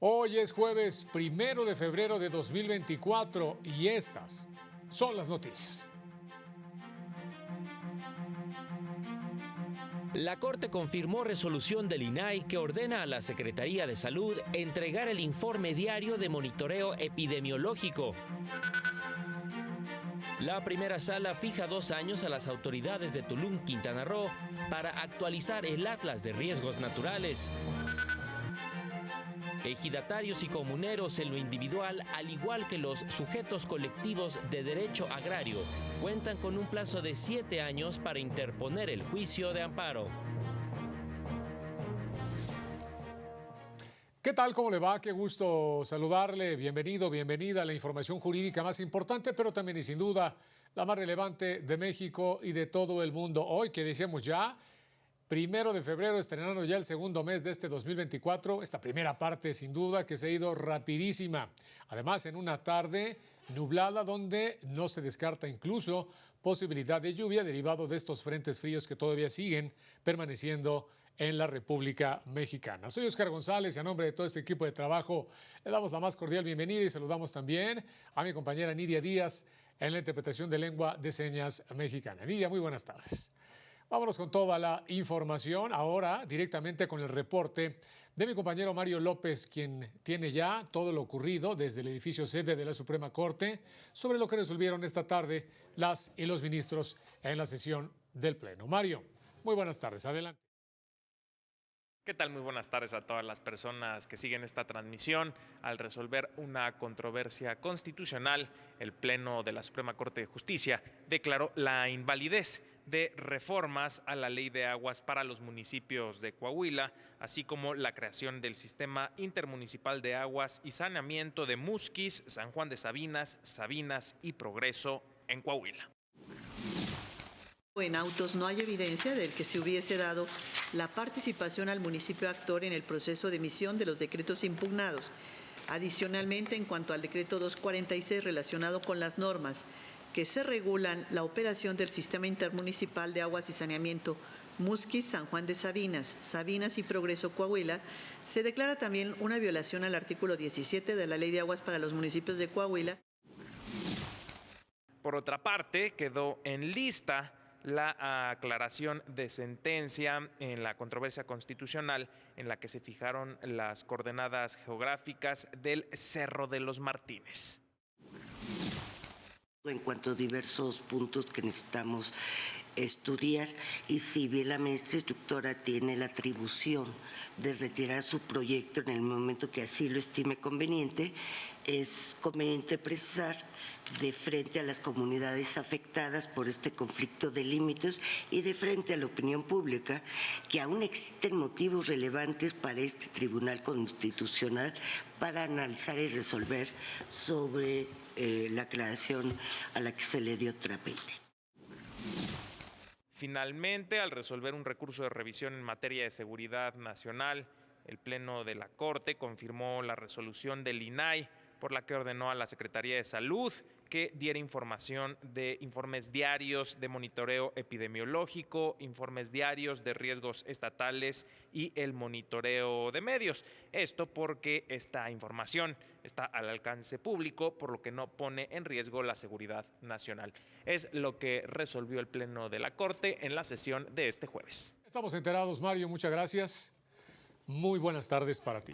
Hoy es jueves 1 de febrero de 2024 y estas son las noticias. La Corte confirmó resolución del INAI que ordena a la Secretaría de Salud entregar el informe diario de monitoreo epidemiológico. La primera sala fija 2 años a las autoridades de Tulum, Quintana Roo, para actualizar el Atlas de Riesgos Naturales. Ejidatarios y comuneros en lo individual, al igual que los sujetos colectivos de derecho agrario, cuentan con un plazo de 7 años para interponer el juicio de amparo. ¿Qué tal? ¿Cómo le va? Qué gusto saludarle. Bienvenido, bienvenida a la información jurídica más importante, pero también y sin duda la más relevante de México y de todo el mundo. Hoy, que decíamos ya, 1 de febrero, estrenando ya el segundo mes de este 2024, esta primera parte sin duda que se ha ido rapidísima. Además, en una tarde nublada donde no se descarta incluso posibilidad de lluvia derivado de estos frentes fríos que todavía siguen permaneciendo en la República Mexicana. Soy Oscar González y a nombre de todo este equipo de trabajo le damos la más cordial bienvenida y saludamos también a mi compañera Nidia Díaz en la interpretación de lengua de señas mexicana. Nidia, muy buenas tardes. Vámonos con toda la información, ahora directamente con el reporte de mi compañero Mario López, quien tiene ya todo lo ocurrido desde el edificio sede de la Suprema Corte sobre lo que resolvieron esta tarde las y los ministros en la sesión del Pleno. Mario, muy buenas tardes, adelante. ¿Qué tal? Muy buenas tardes a todas las personas que siguen esta transmisión. Al resolver una controversia constitucional, el Pleno de la Suprema Corte de Justicia declaró la invalidez de reformas a la Ley de Aguas para los municipios de Coahuila, así como la creación del Sistema Intermunicipal de Aguas y Saneamiento de Musquis, San Juan de Sabinas, Sabinas y Progreso en Coahuila. En autos no hay evidencia de que se hubiese dado la participación al municipio actor en el proceso de emisión de los decretos impugnados. Adicionalmente, en cuanto al decreto 246 relacionado con las normas que se regulan la operación del Sistema Intermunicipal de Aguas y Saneamiento Musquis, San Juan de Sabinas, Sabinas y Progreso Coahuila, se declara también una violación al artículo 17 de la Ley de Aguas para los municipios de Coahuila. Por otra parte, quedó en lista la aclaración de sentencia en la controversia constitucional en la que se fijaron las coordenadas geográficas del Cerro de los Martínez. En cuanto a diversos puntos que necesitamos estudiar, y si bien la ministra instructora tiene la atribución de retirar su proyecto en el momento que así lo estime conveniente, es conveniente precisar de frente a las comunidades afectadas por este conflicto de límites y de frente a la opinión pública que aún existen motivos relevantes para este Tribunal Constitucional para analizar y resolver sobre la aclaración a la que se le dio trámite. Finalmente, al resolver un recurso de revisión en materia de seguridad nacional, el Pleno de la Corte confirmó la resolución del INAI por la que ordenó a la Secretaría de Salud que diera información de informes diarios de monitoreo epidemiológico, informes diarios de riesgos estatales y el monitoreo de medios. Esto porque esta información está al alcance público, por lo que no pone en riesgo la seguridad nacional. Es lo que resolvió el Pleno de la Corte en la sesión de este jueves. Estamos enterados, Mario, muchas gracias. Muy buenas tardes para ti.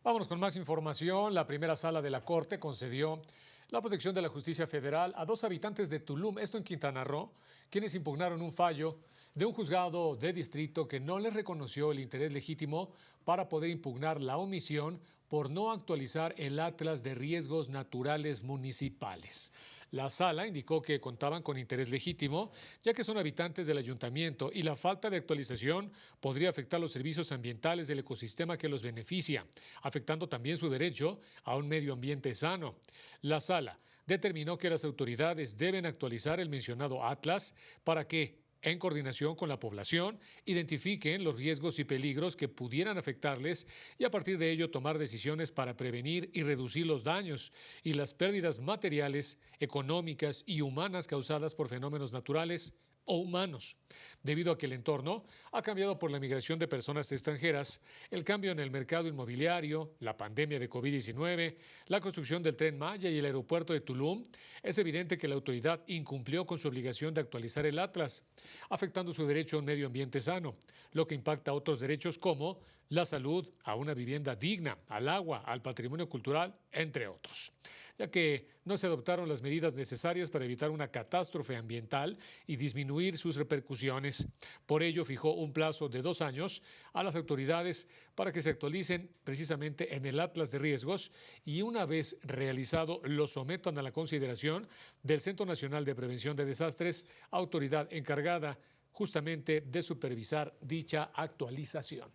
Vámonos con más información. La primera sala de la Corte concedió la protección de la justicia federal a 2 habitantes de Tulum, esto en Quintana Roo, quienes impugnaron un fallo de un juzgado de distrito que no les reconoció el interés legítimo para poder impugnar la omisión por no actualizar el Atlas de Riesgos Naturales Municipales. La sala indicó que contaban con interés legítimo, ya que son habitantes del ayuntamiento y la falta de actualización podría afectar los servicios ambientales del ecosistema que los beneficia, afectando también su derecho a un medio ambiente sano. La sala determinó que las autoridades deben actualizar el mencionado Atlas para que, en coordinación con la población, identifiquen los riesgos y peligros que pudieran afectarles y a partir de ello tomar decisiones para prevenir y reducir los daños y las pérdidas materiales, económicas y humanas causadas por fenómenos naturales o humanos, debido a que el entorno ha cambiado por la migración de personas extranjeras, el cambio en el mercado inmobiliario, la pandemia de COVID-19, la construcción del Tren Maya y el aeropuerto de Tulum. Es evidente que la autoridad incumplió con su obligación de actualizar el Atlas, afectando su derecho a un medio ambiente sano, lo que impacta a otros derechos como la salud, a una vivienda digna, al agua, al patrimonio cultural, entre otros, ya que no se adoptaron las medidas necesarias para evitar una catástrofe ambiental y disminuir sus repercusiones. Por ello, fijó un plazo de 2 años a las autoridades para que se actualicen precisamente en el Atlas de Riesgos y una vez realizado lo sometan a la consideración del Centro Nacional de Prevención de Desastres, autoridad encargada justamente de supervisar dicha actualización.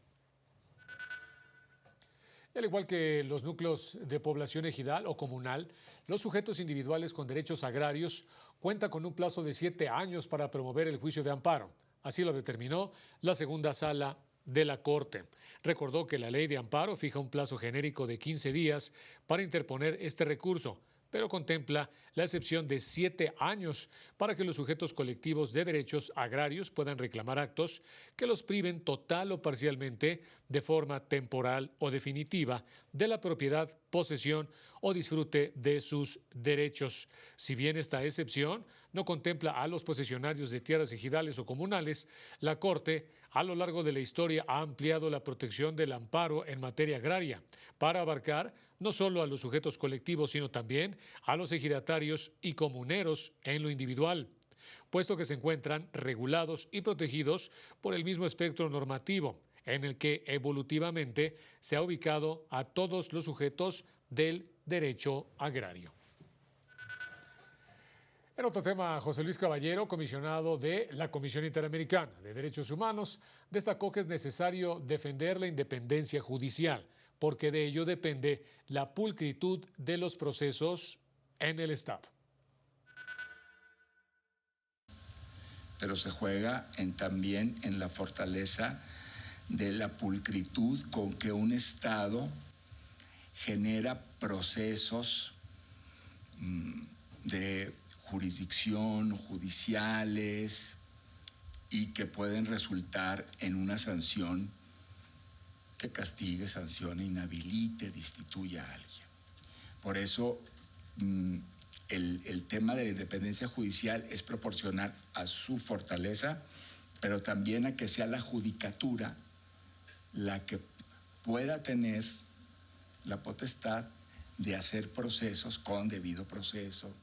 Al igual que los núcleos de población ejidal o comunal, los sujetos individuales con derechos agrarios cuentan con un plazo de 7 años para promover el juicio de amparo. Así lo determinó la segunda sala de la Corte. Recordó que la ley de amparo fija un plazo genérico de 15 días para interponer este recurso, pero contempla la excepción de 7 años para que los sujetos colectivos de derechos agrarios puedan reclamar actos que los priven total o parcialmente, de forma temporal o definitiva, de la propiedad, posesión o disfrute de sus derechos. Si bien esta excepción no contempla a los posesionarios de tierras ejidales o comunales, la Corte a lo largo de la historia ha ampliado la protección del amparo en materia agraria para abarcar no solo a los sujetos colectivos, sino también a los ejidatarios y comuneros en lo individual, puesto que se encuentran regulados y protegidos por el mismo espectro normativo, en el que evolutivamente se ha ubicado a todos los sujetos del derecho agrario. En otro tema, José Luis Caballero, comisionado de la Comisión Interamericana de Derechos Humanos, destacó que es necesario defender la independencia judicial, porque de ello depende la pulcritud de los procesos en el Estado. Pero se juega también en la fortaleza de la pulcritud con que un Estado genera procesos de jurisdicción, judiciales, y que pueden resultar en una sanción que castigue, sancione, inhabilite, destituya a alguien. Por eso el tema de la independencia judicial es proporcional a su fortaleza, pero también a que sea la judicatura la que pueda tener la potestad de hacer procesos con debido proceso.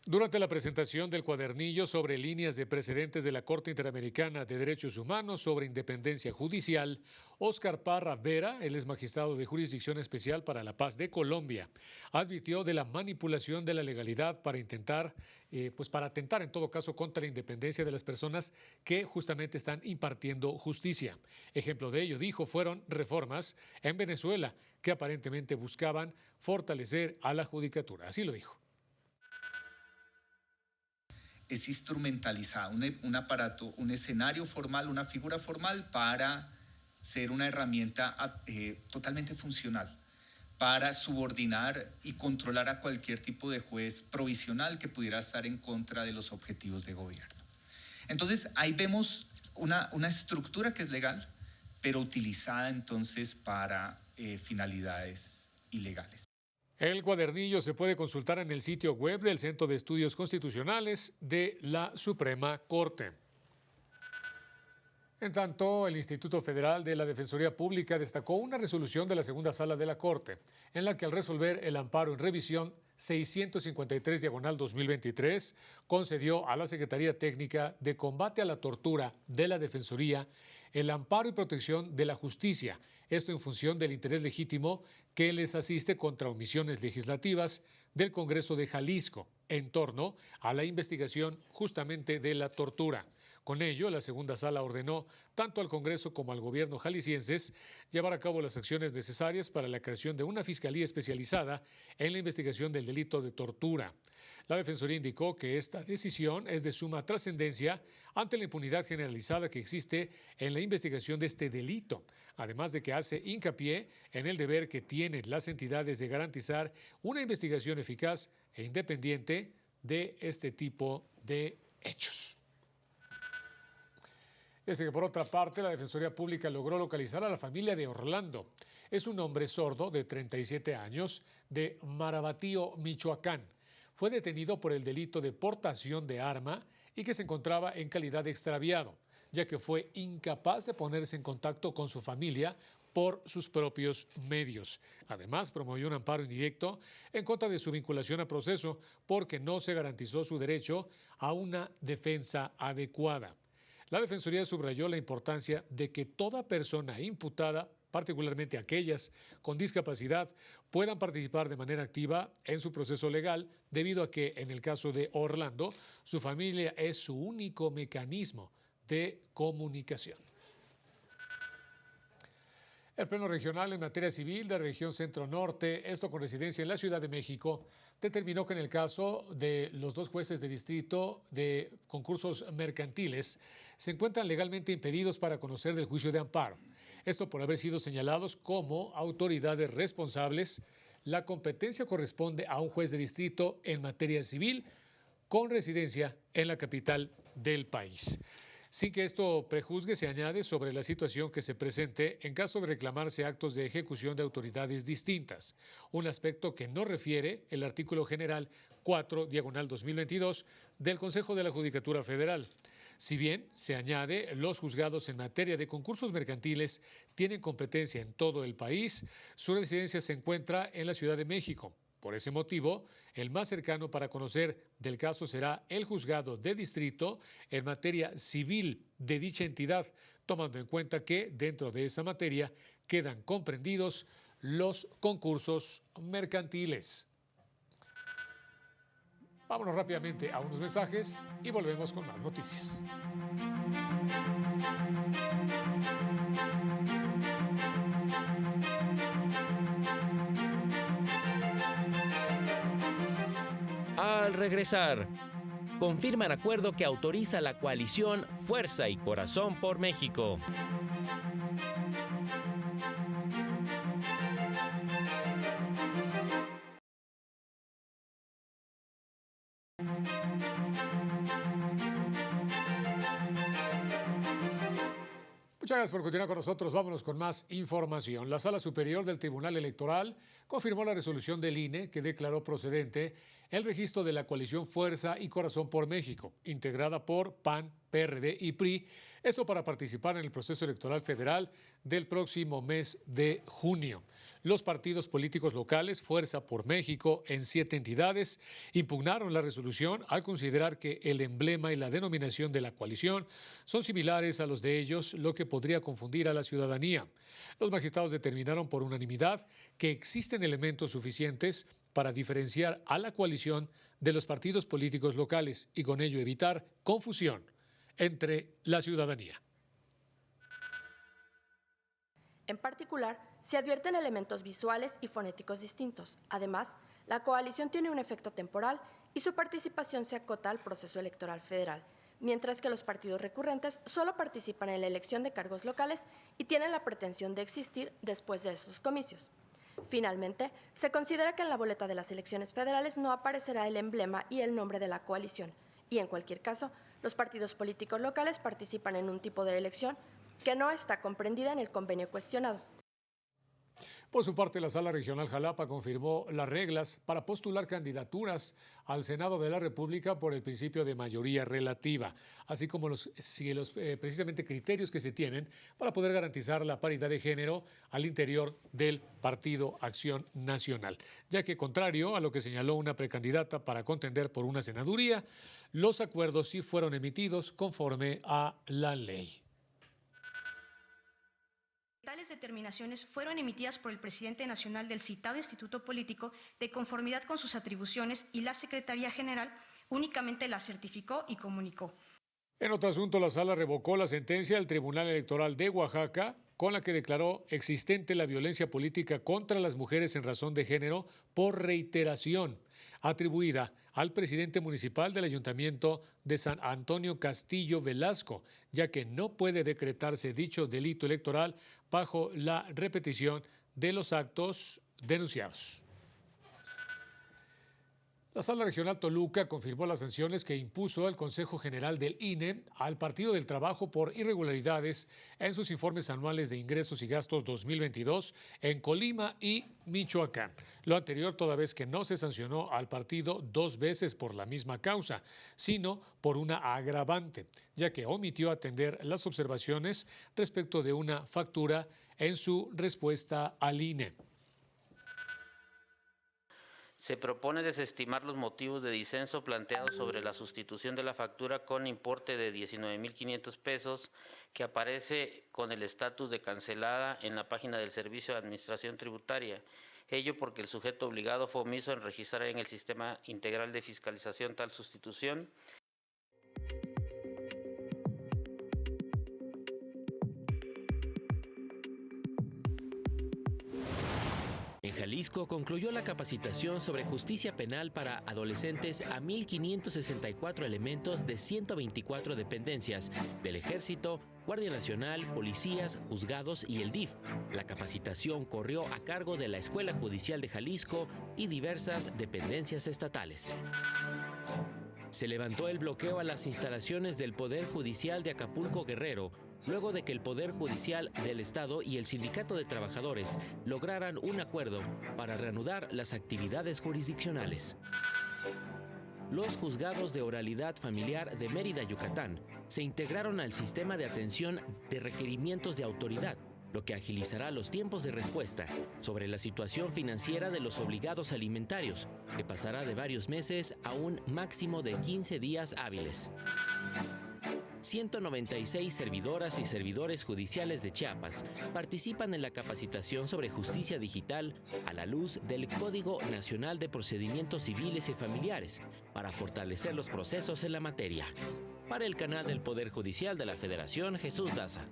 Durante la presentación del cuadernillo sobre líneas de precedentes de la Corte Interamericana de Derechos Humanos sobre independencia judicial, Óscar Parra Vera, el exmagistrado de Jurisdicción Especial para la Paz de Colombia, advirtió de la manipulación de la legalidad para atentar en todo caso contra la independencia de las personas que justamente están impartiendo justicia. Ejemplo de ello, dijo, fueron reformas en Venezuela que aparentemente buscaban fortalecer a la judicatura. Así lo dijo. Es instrumentalizada, un aparato, un escenario formal, una figura formal para ser una herramienta totalmente funcional, para subordinar y controlar a cualquier tipo de juez provisional que pudiera estar en contra de los objetivos de gobierno. Entonces, ahí vemos una estructura que es legal, pero utilizada entonces para finalidades ilegales. El cuadernillo se puede consultar en el sitio web del Centro de Estudios Constitucionales de la Suprema Corte. En tanto, el Instituto Federal de la Defensoría Pública destacó una resolución de la segunda sala de la Corte, en la que al resolver el amparo en revisión 653/2023, concedió a la Secretaría Técnica de Combate a la Tortura de la Defensoría el amparo y protección de la justicia, esto en función del interés legítimo que les asiste contra omisiones legislativas del Congreso de Jalisco en torno a la investigación justamente de la tortura. Con ello, la segunda sala ordenó tanto al Congreso como al gobierno jaliscienses llevar a cabo las acciones necesarias para la creación de una fiscalía especializada en la investigación del delito de tortura. La Defensoría indicó que esta decisión es de suma trascendencia ante la impunidad generalizada que existe en la investigación de este delito, además de que hace hincapié en el deber que tienen las entidades de garantizar una investigación eficaz e independiente de este tipo de hechos. Desde que, por otra parte, la Defensoría Pública logró localizar a la familia de Orlando. Es un hombre sordo de 37 años de Marabatío, Michoacán. Fue detenido por el delito de portación de arma y que se encontraba en calidad de extraviado, ya que fue incapaz de ponerse en contacto con su familia por sus propios medios. Además, promovió un amparo indirecto en contra de su vinculación a proceso porque no se garantizó su derecho a una defensa adecuada. La Defensoría subrayó la importancia de que toda persona imputada, particularmente aquellas con discapacidad, puedan participar de manera activa en su proceso legal, debido a que, en el caso de Orlando, su familia es su único mecanismo de comunicación. El Pleno Regional en materia civil de la región Centro-Norte, esto con residencia en la Ciudad de México, determinó que en el caso de los dos jueces de distrito de concursos mercantiles se encuentran legalmente impedidos para conocer del juicio de amparo. Esto por haber sido señalados como autoridades responsables. La competencia corresponde a un juez de distrito en materia civil con residencia en la capital del país. Sin que esto prejuzgue, se añade sobre la situación que se presente en caso de reclamarse actos de ejecución de autoridades distintas, un aspecto que no refiere el artículo general 4/2022 del Consejo de la Judicatura Federal. Si bien se añade, los juzgados en materia de concursos mercantiles tienen competencia en todo el país, su residencia se encuentra en la Ciudad de México. Por ese motivo, el más cercano para conocer del caso será el juzgado de distrito en materia civil de dicha entidad, tomando en cuenta que dentro de esa materia quedan comprendidos los concursos mercantiles. Vámonos rápidamente a unos mensajes y volvemos con más noticias. Al regresar, confirman acuerdo que autoriza la coalición Fuerza y Corazón por México. Muchas gracias por continuar con nosotros. Vámonos con más información. La Sala Superior del Tribunal Electoral confirmó la resolución del INE que declaró procedente el registro de la coalición Fuerza y Corazón por México, integrada por PAN, PRD y PRI, esto para participar en el proceso electoral federal del próximo mes de junio. Los partidos políticos locales, Fuerza por México, en 7 entidades, impugnaron la resolución al considerar que el emblema y la denominación de la coalición son similares a los de ellos, lo que podría confundir a la ciudadanía. Los magistrados determinaron por unanimidad que existen elementos suficientes para diferenciar a la coalición de los partidos políticos locales y con ello evitar confusión entre la ciudadanía. En particular, se advierten elementos visuales y fonéticos distintos. Además, la coalición tiene un efecto temporal y su participación se acota al proceso electoral federal, mientras que los partidos recurrentes solo participan en la elección de cargos locales y tienen la pretensión de existir después de esos comicios. Finalmente, se considera que en la boleta de las elecciones federales no aparecerá el emblema y el nombre de la coalición, y en cualquier caso, los partidos políticos locales participan en un tipo de elección que no está comprendida en el convenio cuestionado. Por su parte, la Sala Regional Jalapa confirmó las reglas para postular candidaturas al Senado de la República por el principio de mayoría relativa, así como los precisamente criterios que se tienen para poder garantizar la paridad de género al interior del Partido Acción Nacional, ya que, contrario a lo que señaló una precandidata para contender por una senaduría, los acuerdos sí fueron emitidos conforme a la ley. Tales determinaciones fueron emitidas por el presidente nacional del citado instituto político de conformidad con sus atribuciones y la Secretaría General únicamente las certificó y comunicó. En otro asunto, la Sala revocó la sentencia del Tribunal Electoral de Oaxaca, con la que declaró existente la violencia política contra las mujeres en razón de género por reiteración, atribuida al presidente municipal del Ayuntamiento de San Antonio Castillo Velasco, ya que no puede decretarse dicho delito electoral bajo la repetición de los actos denunciados. La Sala Regional Toluca confirmó las sanciones que impuso el Consejo General del INE al Partido del Trabajo por irregularidades en sus informes anuales de ingresos y gastos 2022 en Colima y Michoacán. Lo anterior toda vez que no se sancionó al partido 2 veces por la misma causa, sino por una agravante, ya que omitió atender las observaciones respecto de una factura en su respuesta al INE. Se propone desestimar los motivos de disenso planteados sobre la sustitución de la factura con importe de 19.500 pesos que aparece con el estatus de cancelada en la página del Servicio de Administración Tributaria. Ello porque el sujeto obligado fue omiso en registrar en el Sistema Integral de Fiscalización tal sustitución. En Jalisco concluyó la capacitación sobre justicia penal para adolescentes a 1.564 elementos de 124 dependencias del Ejército, Guardia Nacional, policías, juzgados y el DIF. La capacitación corrió a cargo de la Escuela Judicial de Jalisco y diversas dependencias estatales. Se levantó el bloqueo a las instalaciones del Poder Judicial de Acapulco Guerrero, luego de que el Poder Judicial del Estado y el Sindicato de Trabajadores lograran un acuerdo para reanudar las actividades jurisdiccionales. Los juzgados de oralidad familiar de Mérida, Yucatán, se integraron al sistema de atención de requerimientos de autoridad, lo que agilizará los tiempos de respuesta sobre la situación financiera de los obligados alimentarios, que pasará de varios meses a un máximo de 15 días hábiles. 196 servidoras y servidores judiciales de Chiapas participan en la capacitación sobre justicia digital a la luz del Código Nacional de Procedimientos Civiles y Familiares para fortalecer los procesos en la materia. Para el canal del Poder Judicial de la Federación, Jesús Daza.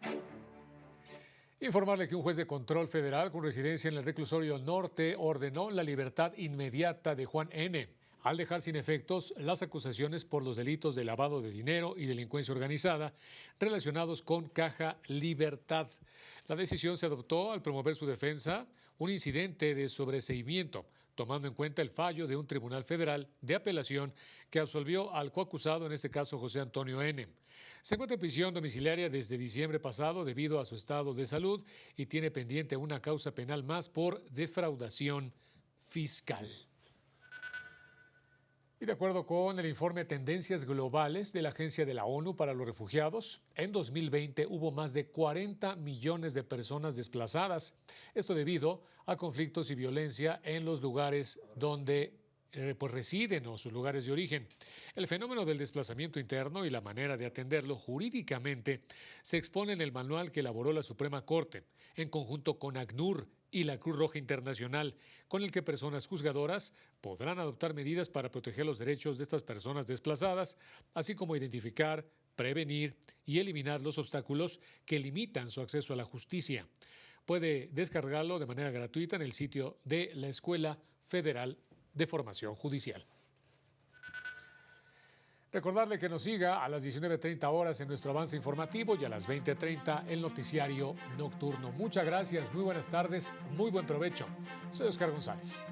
Informarle que un juez de control federal con residencia en el reclusorio norte ordenó la libertad inmediata de Juan N., al dejar sin efectos las acusaciones por los delitos de lavado de dinero y delincuencia organizada relacionados con Caja Libertad. La decisión se adoptó al promover su defensa un incidente de sobreseimiento, tomando en cuenta el fallo de un tribunal federal de apelación que absolvió al coacusado, en este caso José Antonio N. Se encuentra en prisión domiciliaria desde diciembre pasado debido a su estado de salud y tiene pendiente una causa penal más por defraudación fiscal. Y de acuerdo con el informe Tendencias Globales de la Agencia de la ONU para los Refugiados, en 2020 hubo más de 40 millones de personas desplazadas. Esto debido a conflictos y violencia en los lugares donde residen o sus lugares de origen. El fenómeno del desplazamiento interno y la manera de atenderlo jurídicamente se expone en el manual que elaboró la Suprema Corte, en conjunto con ACNUR y la Cruz Roja Internacional, con el que personas juzgadoras podrán adoptar medidas para proteger los derechos de estas personas desplazadas, así como identificar, prevenir y eliminar los obstáculos que limitan su acceso a la justicia. Puede descargarlo de manera gratuita en el sitio de la Escuela Federal de Formación Judicial. Recordarle que nos siga a las 19:30 horas en nuestro avance informativo y a las 20:30 el noticiario nocturno. Muchas gracias, muy buenas tardes, muy buen provecho. Soy Oscar González.